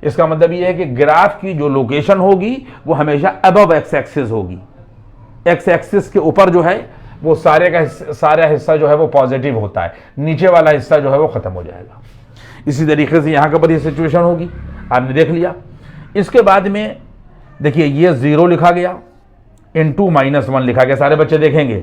इसका मतलब ये है कि ग्राफ की जो लोकेशन होगी वो हमेशा अबव एक्स एक्सिस होगी। एक्स एक्सिस के ऊपर जो है वो सारा हिस्सा जो है वो पॉजिटिव होता है, नीचे वाला हिस्सा जो है वो खत्म हो जाएगा। इसी तरीके से यहाँ पर ये सिचुएशन होगी, आपने देख लिया। इसके बाद में देखिए ये 0 लिखा गया, इंटू -1 लिखा गया, सारे बच्चे देखेंगे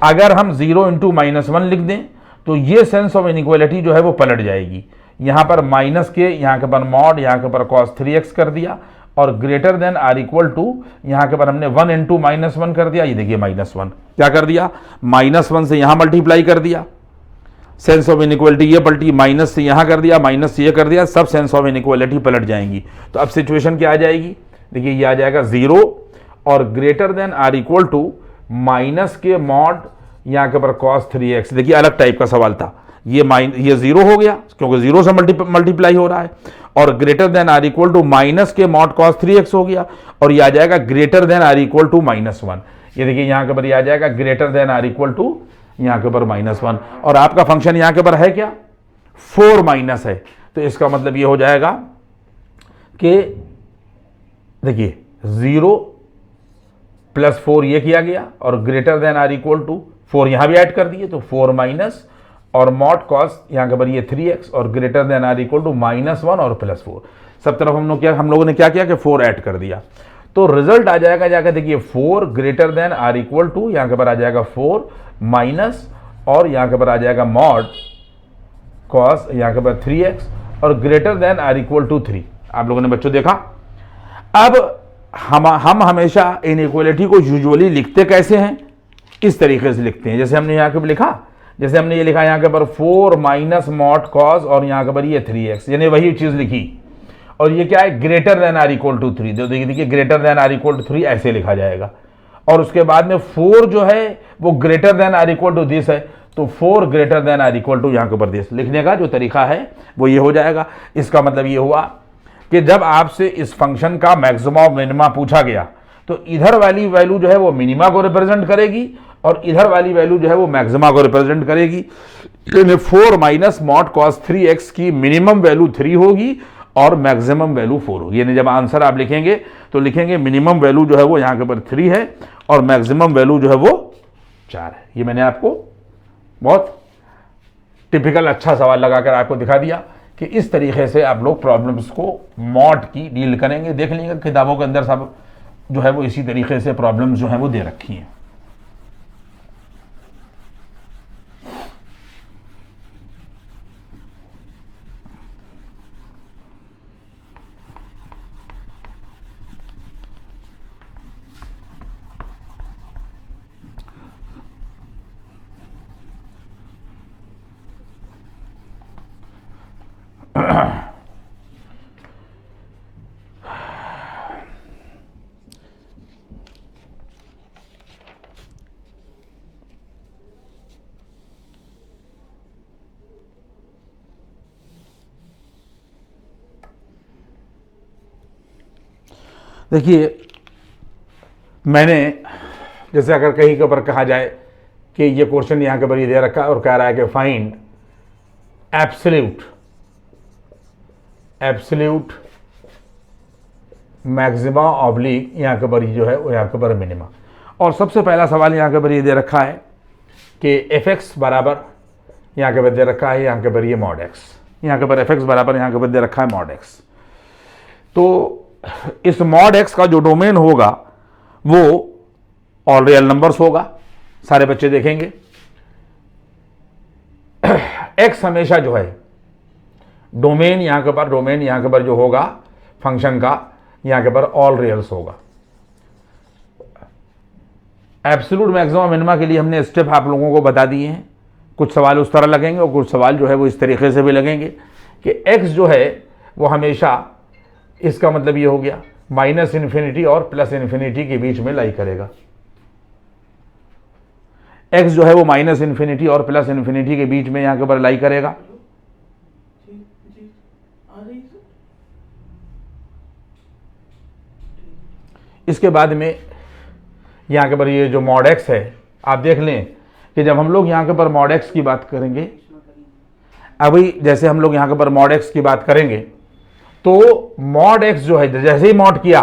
अगर हम 0 इंटू -1 लिख दें तो ये सेंस ऑफ इनइक्वालिटी जो है वो पलट जाएगी। यहाँ पर माइनस के, यहाँ के पर मॉड, यहाँ के पर cos 3x कर दिया, और greater than or equal to यहाँ के पर हमने 1 इंटू -1 कर दिया। ये देखिए -1 क्या कर दिया, -1 से यहाँ मल्टीप्लाई कर दिया, सेंस ऑफ इनइक्वालिटी ये पलटी, माइनस से यहाँ कर दिया, माइनस से ये कर दिया, सब सेंस ऑफ इनइक्वालिटी पलट जाएंगी। तो अब सिचुएशन क्या आ जाएगी, देखिए ये आ जाएगा 0 और greater than or equal to minus के मॉड यहाँ के पर cos 3x। देखिए अलग टाइप का सवाल था, ये 0 हो गया क्योंकि 0 से मल्टीप्लाई हो रहा है, और greater than or equal to minus के मॉड cos 3x हो गया, और ये आ जाएगा greater than or equal to -1। ये देखिए यहाँ के पर ये आ जाएगा greater than or equal to यहाँ के ऊपर -1, और आपका फंक्शन यहाँ के ऊपर है क्या, 4 माइनस है। तो इसका मतलब ये हो जाएगा कि देखिए 0 + 4 ये किया गया, और greater than or equal to 4 यहाँ भी ऐड कर दिए, तो 4 माइनस और मॉड cos यहाँ के ऊपर ये 3x, और greater than or equal to -1 और +4। सब तरफ हम लोगों ने क्या किया कि 4 ऐड कर दिया। तो रिजल्ट आ जाएगा जाकर देखिए 4 greater than or equal to यहाँ के ऊपर आ जाएगा 4 माइनस, और यहाँ के ऊपर आ जाएगा मॉड cos यहाँ के ऊपर 3x, और greater than or equal to 3। आप लोगों ने बच्चों देखा। अब हम हमेशा इनइक्वालिटी को यूजुअली लिखते कैसे हैं, इस तरीके से लिखते हैं जैसे हमने यहाँ के ऊपर लिखा, जैसे हमने ये लिखा यहाँ के ऊपर 4 माइनस मॉड cos और यहाँ के ऊपर ये 3x, यानी वही चीज लिखी, और ये क्या है greater than or equal to 3। तो देखिए greater than or equal to 3 ऐसे लिखा जाएगा, और उसके बाद में 4 जो है वो greater than or equal to this है, तो 4 greater than or equal to यहाँ के ऊपर दिस लिखने का जो तरीका है वो ये हो जाएगा। इसका मतलब ये हुआ कि जब आपसे इस फंक्शन का मैक्सिमा और मिनिमा पूछा गया तो इधर वाली वैल्यू जो है वो मिनिमा को रिप्रेजेंट करेगी, और इधर वाली वैल्यू जो है वो मैक्सिमा को रिप्रेजेंट करेगी। 4 माइनस मॉड cos 3x की मिनिमम वैल्यू 3 होगी और मैक्सिमम वैल्यू 4 होगी। यानी जब आंसर आप लिखेंगे तो लिखेंगे मिनिमम वैल्यू जो है वो यहाँ के ऊपर 3 है और मैक्सिमम वैल्यू जो है वो 4 है। ये मैंने आपको बहुत टिपिकल अच्छा सवाल लगाकर आपको दिखा दिया कि इस तरीके से आप लोग प्रॉब्लम्स को मॉड की डील करेंगे। देख लीजिएगा किताबों के अंदर सब जो है वो इसी तरीके से प्रॉब्लम्स जो है वो दे रखी हैं। देखिए मैंने जैसे अगर कहीं के ऊपर कहा जाए कि ये क्वेश्चन यहाँ के ऊपर ये दे रखा है और कह रहा है कि फाइंड एब्सोल्यूट मैक्सिमा ऑब्लिक यहाँ के ऊपर जो है वो यहाँ के ऊपर मिनिमा, और सबसे पहला सवाल यहाँ के ऊपर ये दे रखा है कि fx बराबर यहाँ के ऊपर दे रखा है यहाँ के ऊपर ये मॉड x, यहाँ के ऊपर fx बराबर यहाँ के ऊपर दे रखा है मॉड x। तो इस मॉड x का जो डोमेन होगा वो ऑल रियल नंबर्स होगा, सारे बच्चे देखेंगे। x हमेशा जो है डोमेन यहाँ के ऊपर जो होगा फंक्शन का यहाँ के ऊपर ऑल रियल्स होगा। एब्सोल्यूट मैक्सिमा मिनिमा के लिए हमने स्टेप आप लोगों को बता दिए हैं। कुछ सवाल उस तरह लगेंगे और कुछ सवाल जो है वो इस तरीके से भी लगेंगे कि x जो है वो हमेशा, इसका मतलब ये हो गया माइनस इन्फिनिटी और प्लस इन्फिनिटी के बीच में लाई करेगा। x जो है वो माइनस इन्फिनिटी और प्लस इन्फिनिटी के बीच में यहां के ऊपर लाई करेगा। इसके बाद में यहां के ऊपर ये जो मॉड x है, आप देख लें कि जब हम लोग यहां के ऊपर मॉड x की बात करेंगे, अभी जैसे हम लोग यहां के ऊपर मॉड x की बात करेंगे तो मॉड x जो है जैसे ही मॉड किया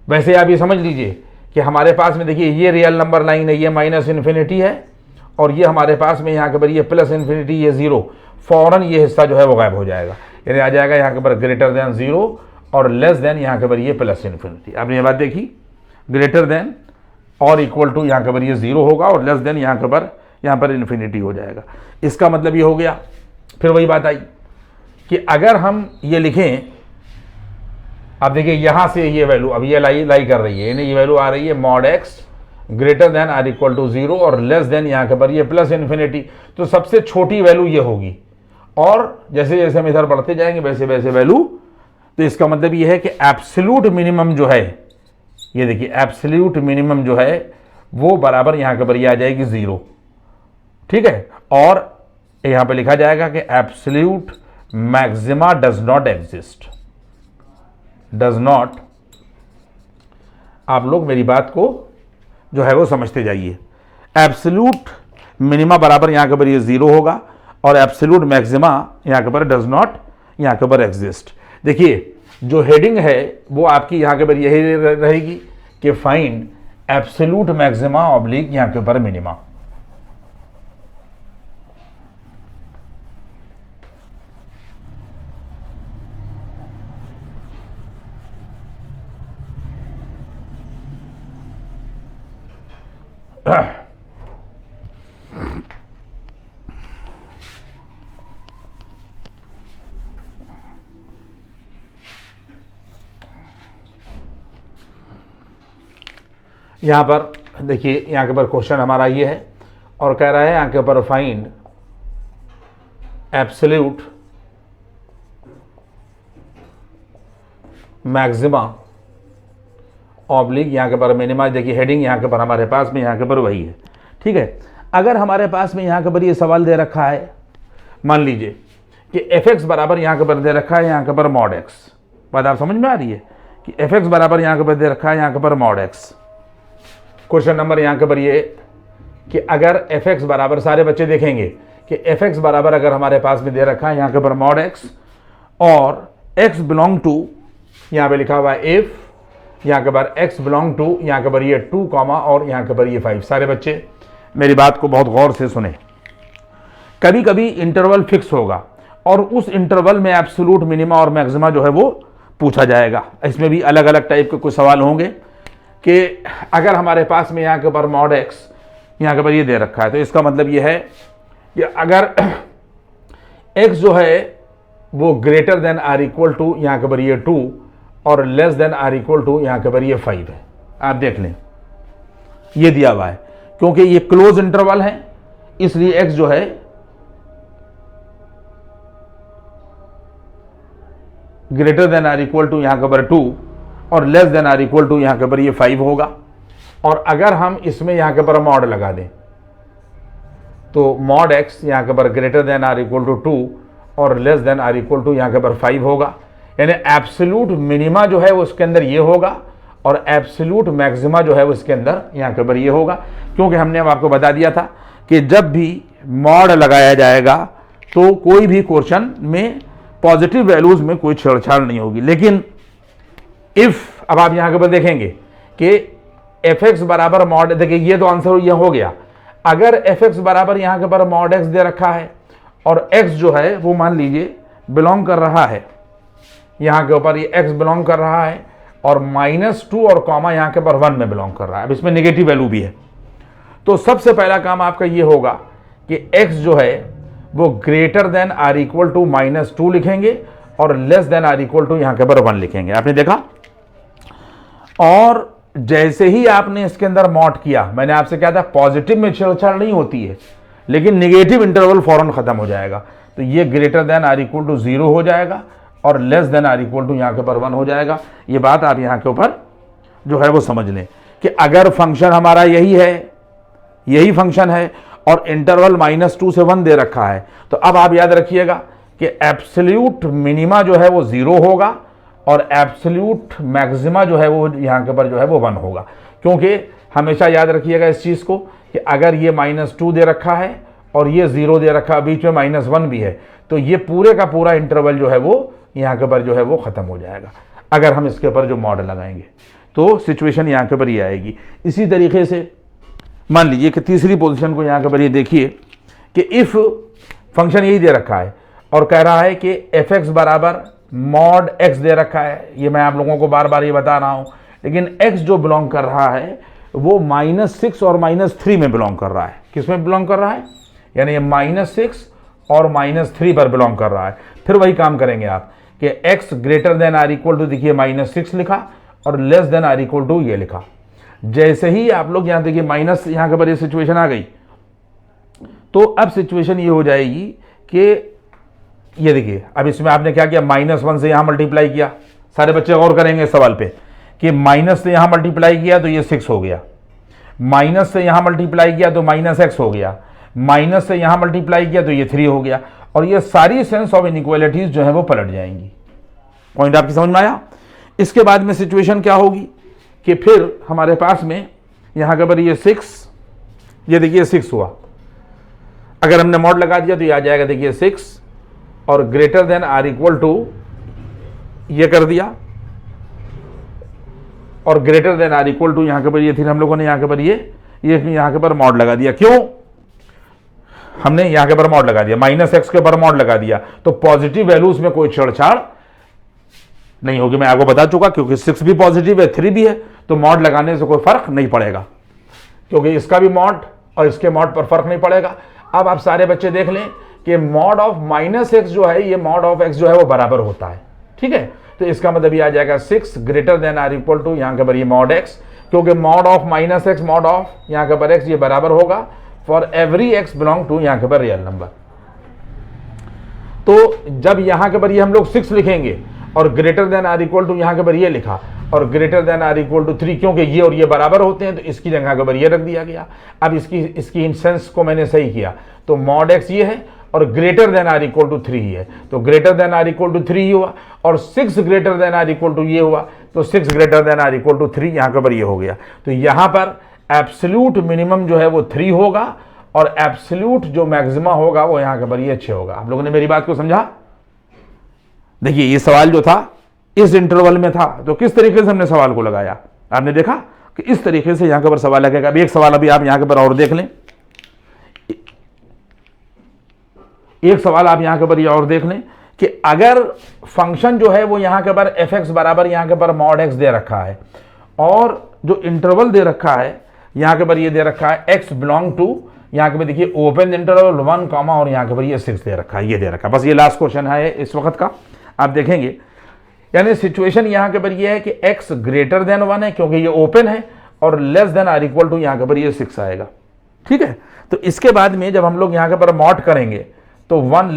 वैसे आप ये समझ लीजिए कि हमारे पास में देखिए ये रियल नंबर लाइन है, ये माइनस इन्फिनिटी है और ये हमारे पास में यहाँ के ऊपर ये प्लस इन्फिनिटी, ये जीरो, फौरन ये हिस्सा जो है वो गायब हो जाएगा, यानी आ जाएगा यहाँ के ऊपर ग्रेटर देन जीरो और लेस देन यहाँ के ऊपर ये प्लस इन्फिनिटी। आपने ये बात देखी, ग्रेटर देन और इक्वल टू यहाँ के ऊपर ये जीरो होगा और लेस देन यहाँ पर इन्फिनिटी हो जाएगा। इसका मतलब ये हो गया। फिर वही बात आई कि अगर हम ये लिखें, अब देखिए यहां से ये वैल्यू अब ये लाई कर रही है, यानी ये वैल्यू आ रही है mod x greater than or equal to zero और लेस देन यहाँ के पर ये प्लस इन्फिनिटी, तो सबसे छोटी वैल्यू ये होगी और जैसे जैसे हम इधर बढ़ते जाएंगे वैसे वैसे वैल्यू, तो इसका मतलब ये है कि एब्सोल्यूट मिनिमम जो है, ये देखिए एब्सोल्यूट मिनिमम जो है वो बराबर यहाँ के पर ये आ जाएगी जीरो, ठीक है। और यहाँ पे लिखा जाएगा कि absolute maxima does not exist, does not. आप लोग मेरी बात को जो है वो समझते जाइए। एब्सोल्यूट मिनिमा बराबर यहाँ के ऊपर ये जीरो होगा और एब्सोल्यूट मैक्सिमा यहाँ के ऊपर डज नॉट यहाँ के ऊपर एग्जिस्ट। देखिए जो हेडिंग है वो आपकी यहाँ के ऊपर यही रहेगी कि फाइंड एब्सोल्यूट मैक्सिमा ऑब्लिक यहाँ के ऊपर मिनिमा। यहां पर देखिए, यहां के ऊपर क्वेश्चन हमारा ये है और कह रहा है यहां के ऊपर फाइंड एब्सोल्यूट मैक्सिमा ऑब्लिक यहाँ के ऊपर मिनिमा। देखिए हेडिंग यहाँ के ऊपर हमारे पास में यहाँ के ऊपर वही है, ठीक है। अगर हमारे पास में यहाँ के ऊपर ये सवाल दे रखा है, मान लीजिए कि f(x) बराबर यहाँ के ऊपर दे रखा है यहाँ के ऊपर मॉड x, बात आप समझ में आ रही है कि f(x) बराबर यहाँ के ऊपर दे रखा है यहाँ के ऊपर मॉड x। क्वेश्चन नंबर यहाँ के ऊपर ये कि अगर f(x) बराबर, सारे बच्चे देखेंगे कि f(x) बराबर अगर हमारे पास में दे रखा है यहाँ के ऊपर मॉड x और x बिलोंग टू, यहाँ पे लिखा हुआ है if, यहाँ के बाद x बिलोंग टू, यहाँ के बाद ये 2 कॉमा और यहाँ के बाद ये 5। सारे बच्चे मेरी बात को बहुत गौर से सुने। कभी कभी इंटरवल फिक्स होगा और उस इंटरवल में एब्सोल्यूट मिनिमा और मैक्सिमा जो है वो पूछा जाएगा। इसमें भी अलग अलग टाइप के कुछ सवाल होंगे कि अगर हमारे पास में यहाँ के ऊपर मॉड x यहाँ के ऊपर ये दे रखा है, तो इसका मतलब ये है कि अगर x जो है वो greater than or equal to यहाँ के ऊपर ये 2 और less than or equal to यहाँ के ऊपर ये 5 है। आप देख लें ये दिया हुआ है, क्योंकि ये क्लोज इंटरवल है इसलिए x जो है greater than or equal to यहाँ के ऊपर 2 और less than or equal to यहाँ के ऊपर ये 5 होगा। और अगर हम इसमें यहाँ के ऊपर मॉड लगा दें तो मॉड x यहाँ के ऊपर greater than or equal to 2 और less than or equal to यहाँ के ऊपर 5 होगा, यानी एब्सोल्यूट मिनिमा जो है वो उसके अंदर ये होगा और एब्सोल्यूट मैक्सिमा जो है वो इसके अंदर यहाँ के ऊपर ये होगा। क्योंकि हमने अब आपको बता दिया था कि जब भी मॉड लगाया जाएगा तो कोई भी क्वेश्चन में पॉजिटिव वैल्यूज में कोई छेड़छाड़ नहीं होगी। लेकिन इफ, अब आप यहाँ के ऊपर देखेंगे कि f(x) बराबर मॉड, देखिए ये तो आंसर ये हो गया। अगर f(x) बराबर यहाँ के ऊपर मॉड x दे रखा है और x जो है वो मान लीजिए बिलोंग कर रहा है यहाँ के ऊपर, ये x बिलोंग कर रहा है और -2 और कॉमा यहाँ के ऊपर 1 में बिलोंग कर रहा है। अब इसमें नेगेटिव वैल्यू भी है, तो सबसे पहला काम आपका ये होगा कि x जो है वो greater than or equal to -2 लिखेंगे और less than or equal to यहाँ के ऊपर 1 लिखेंगे। आपने देखा। और जैसे ही आपने इसके अंदर मॉड किया, मैंने आपसे कहा था पॉजिटिव में छेड़छाड़ नहीं होती है, लेकिन निगेटिव इंटरवल फौरन खत्म हो जाएगा। तो ये greater than or equal to 0 हो जाएगा और less than or equal to यहाँ के ऊपर 1 हो जाएगा। ये बात आप यहाँ के ऊपर जो है वो समझ लें कि अगर फंक्शन हमारा यही फंक्शन है और इंटरवल -2 से 1 दे रखा है, तो अब आप याद रखिएगा कि एब्सोल्यूट मिनिमा जो है वो 0 होगा और एब्सोल्यूट मैक्सिमा जो है वो यहाँ के ऊपर जो है वो 1 होगा। क्योंकि हमेशा याद रखिएगा इस चीज़ को कि अगर ये -2 दे रखा है और ये 0 दे रखा है, बीच में -1 भी है, तो ये पूरे का पूरा इंटरवल जो है वो यहाँ के ऊपर जो है वो ख़त्म हो जाएगा अगर हम इसके ऊपर जो मॉड लगाएंगे। तो सिचुएशन यहाँ के ऊपर ये आएगी। इसी तरीके से मान लीजिए कि तीसरी पोजीशन को यहाँ के ऊपर ये देखिए कि इफ़ फंक्शन यही दे रखा है और कह रहा है कि f(x) बराबर मॉड x दे रखा है। ये मैं आप लोगों को बार बार ये बता रहा हूँ, लेकिन x जो बिलोंग कर रहा है वो -6 और -3 में बिलोंग कर रहा है। किस में बिलोंग कर रहा है? यानी ये -6 और -3 पर बिलोंग कर रहा है। फिर वही काम करेंगे आप कि x greater than or equal to, देखिए -6 लिखा और less than or equal to ये लिखा। जैसे ही आप लोग यहाँ देखिए माइनस यहाँ के ऊपर ये सिचुएशन आ गई, तो अब सिचुएशन ये हो जाएगी कि ये देखिए अब इसमें आपने क्या किया, -1 से यहाँ मल्टीप्लाई किया। सारे बच्चे गौर करेंगे इस सवाल पे कि माइनस से यहाँ मल्टीप्लाई किया तो ये 6 हो गया, माइनस से यहाँ मल्टीप्लाई किया तो -x हो गया, माइनस से यहाँ मल्टीप्लाई किया तो ये 3 हो गया, और ये सारी सेंस ऑफ इनइक्वालिटीज जो है वो पलट जाएंगी। पॉइंट आपकी समझ में आया? इसके बाद में सिचुएशन क्या होगी कि फिर हमारे पास में यहाँ के ऊपर ये 6, ये देखिए 6 हुआ। अगर हमने मॉड लगा दिया तो ये आ जाएगा, देखिए 6 और greater than or equal to ये कर दिया और greater than or equal to यहाँ के ऊपर ये थी, हम लोगों ने यहाँ के ऊपर ये यहाँ के ऊपर मॉड लगा दिया। क्यों? हमने यहाँ के ऊपर मॉड लगा दिया, -x के ऊपर मॉड लगा दिया, तो पॉजिटिव वैल्यूज में कोई छेड़छाड़ नहीं होगी। मैं आपको बता चुका, क्योंकि 6 भी पॉजिटिव है, 3 भी है, तो मॉड लगाने से कोई फर्क नहीं पड़ेगा, क्योंकि इसका भी मॉड और इसके मॉड पर फर्क नहीं पड़ेगा। अब आप सारे बच्चे देख लें कि मॉड ऑफ -x जो है, ये मॉड ऑफ x जो है वो बराबर होता है। ठीक है, तो इसका मतलब ये आ जाएगा 6 greater than or equal to यहाँ के ऊपर ये मॉड x, क्योंकि mod of -x mod of यहाँ के ऊपर x ये बराबर होगा for every x belong to यहाँ के ऊपर रियल नंबर। तो जब यहाँ के ऊपर ये हम लोग 6 लिखेंगे और greater than or equal to यहाँ के ऊपर ये लिखा और greater than or equal to 3, क्योंकि ये और ये बराबर होते हैं तो इसकी जगह के ऊपर ये रख दिया गया। अब इसकी इंसेंस को मैंने सही किया, तो मॉड x ये है और greater than or equal to 3 ही है, तो greater than or equal to 3 ही हुआ, और 6 greater than or equal to ये हुआ, तो 6 greater than or equal to 3 यहाँ के ऊपर ये हो गया। तो यहाँ पर एब्सोल्यूट मिनिमम जो है वो 3 होगा और एब्सोल्यूट जो मैक्सिमा होगा वो यहाँ के ऊपर ये 6 होगा। आप लोगों ने मेरी बात को समझा? देखिए ये सवाल जो था इस इंटरवल में था, तो किस तरीके से हमने सवाल को लगाया, आपने देखा कि इस तरीके से यहाँ के ऊपर सवाल लगेगा। अभी एक सवाल अभी आप यहाँ के ऊपर और देख लें, एक सवाल आप यहाँ के ऊपर ये और देख लें कि अगर फंक्शन जो है वो यहाँ के ऊपर f(x) बराबर यहाँ के ऊपर मॉड x दे रखा है और जो इंटरवल दे रखा है यहाँ के ऊपर ये दे रखा है x बिलोंग टू, यहाँ के ऊपर देखिए ओपन इंटरवल 1 कॉमा और यहाँ के ऊपर ये 6 दे रखा है, ये दे रखा है। बस ये लास्ट क्वेश्चन है इस वक्त का, आप देखेंगे। यानी सिचुएशन यहाँ के ऊपर ये है कि x ग्रेटर देन 1 है क्योंकि ये ओपन है, और less than or equal to यहाँ के ऊपर ये 6 आएगा। ठीक है, तो इसके बाद में जब हम लोग यहाँ के ऊपर मॉड करेंगे तो 1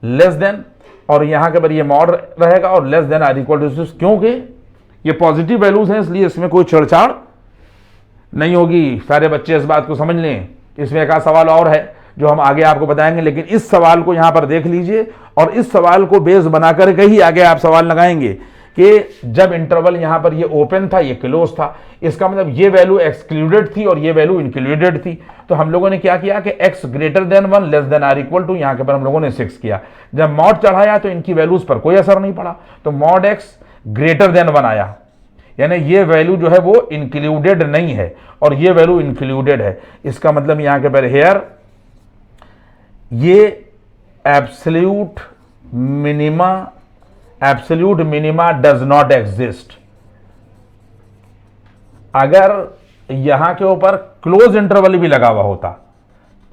लेस देन और यहाँ के ऊपर ये मॉड रहेगा और less than or equal to 6, क्योंकि ये पॉजिटिव वैल्यूज हैं इसलिए इसमें कोई छेड़छाड़ नहीं होगी। सारे बच्चे इस बात को समझ लें। इसमें एक सवाल और है जो हम आगे आपको बताएंगे, लेकिन इस सवाल को यहाँ पर देख लीजिए और इस सवाल को बेस बनाकर के ही आगे आप सवाल लगाएंगे कि जब इंटरवल यहाँ पर ये ओपन था, ये क्लोज था, इसका मतलब ये वैल्यू एक्सक्लूडेड थी और ये वैल्यू इंक्लूडेड थी। तो हम लोगों ने क्या किया कि x greater than 1 less than or equal to यहाँ के पर हम लोगों ने 6 किया। जब मॉड चढ़ाया तो इनकी वैल्यूज पर कोई असर नहीं पड़ा, तो मॉड x ग्रेटर देन 1 आया, यानी ये वैल्यू जो है वो इंक्लूडेड नहीं है और ये वैल्यू इंक्लूडेड है। इसका मतलब यहाँ के पर हेयर ये absolute minima does not exist. अगर यहां के ऊपर क्लोज इंटरवल भी लगा हुआ होता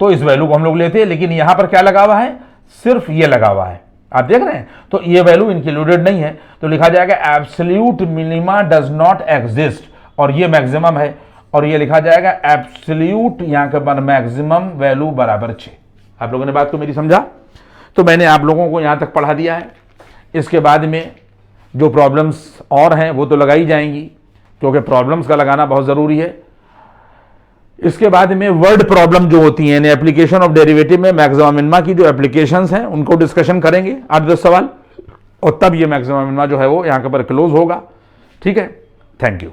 तो इस वैल्यू को हम लोग लेते हैं, लेकिन यहां पर क्या लगा हुआ है, सिर्फ ये लगा हुआ है। आप देख रहे हैं, तो ये वैल्यू इंक्लूडेड नहीं है, तो लिखा जाएगा absolute minima does not exist, और ये मैक्सिमम है, और ये लिखा जाएगा एब्सोल्यूट यहां के पर मैक्सिमम वैल्यू बराबर 6। आप लोगों ने बात को मेरी समझा? तो मैंने आप लोगों को यहां तक पढ़ा दिया है। इसके बाद में जो प्रॉब्लम्स और हैं वो तो लगाई जाएंगी, क्योंकि प्रॉब्लम्स का लगाना बहुत ज़रूरी है। इसके बाद में वर्ड प्रॉब्लम जो होती हैं, एप्लीकेशन ऑफ डेरिवेटिव में मैक्सिमा मिनिमा की जो एप्लीकेशंस हैं उनको डिस्कशन करेंगे 8-10 सवाल, और तब ये मैक्सिमा मिनिमा जो है वो यहाँ के पर क्लोज होगा। ठीक है, थैंक यू।